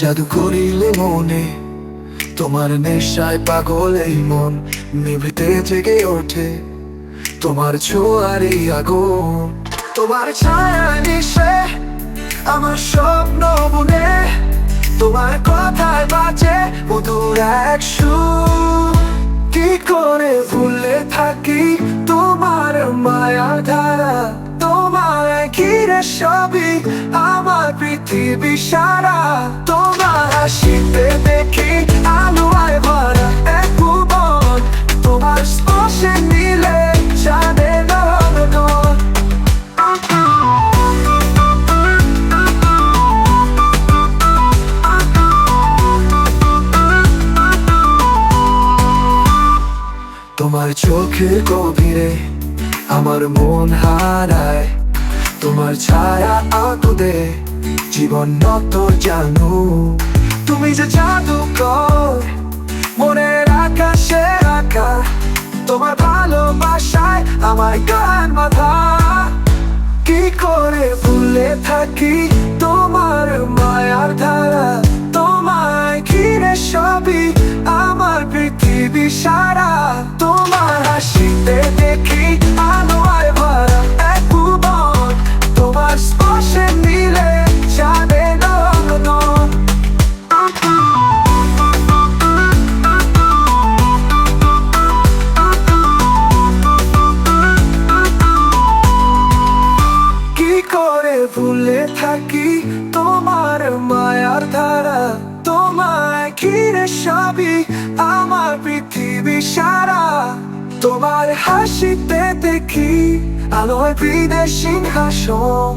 জাদু করিলে মনে, তোমার নেশায় পাগল এই মন, নিভৃতে জেগে ওঠে তোমার ছোঁয়ারই আগুন। তোমার ছায়া নিশে আমার স্বপ্ন বুনে, তোমার কথায় বাজে মধুর এক সুর। কি করে ভুলে থাকি তোমার মায়া ধারা, তোমার ঘিরে সবই আমার পৃথিবী সারা। তোমার হাসিতে দেখি আলোয় ভরা এক ভুবন, তোমার স্পর্শে নিলে চাঁদের গগন। তোমার চোখের গভীরে আমার মন হারায়, তোমার ছায়া আঁকুদে জীবন নত জানু। তুমি যে জাদুকর মনের আকাশে আঁকা, তোমার ভালোবাসায় আমার গান বাঁধা। কি করে ভুলে থাকি তোমার মায়ার ধারা, তোমায় ঘিরে সবই আমার পৃথিবী সারা। তোমার হাসিতে দেখি আলোয় ভরা এক ভুবন, তোমার স্পর্শে নিলে চাঁদের গগন। কি করে ভুলে থাকি তোমার মায়ার ধারা, তোমায় ঘিরে সবই আমার পৃথিবী সারা। তোমার হাসিতে দেখি আলোয় হৃদয় সিংহাসন।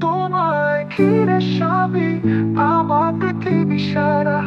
তোমায় ঘিরে সবই আমার পৃথিবী সারা।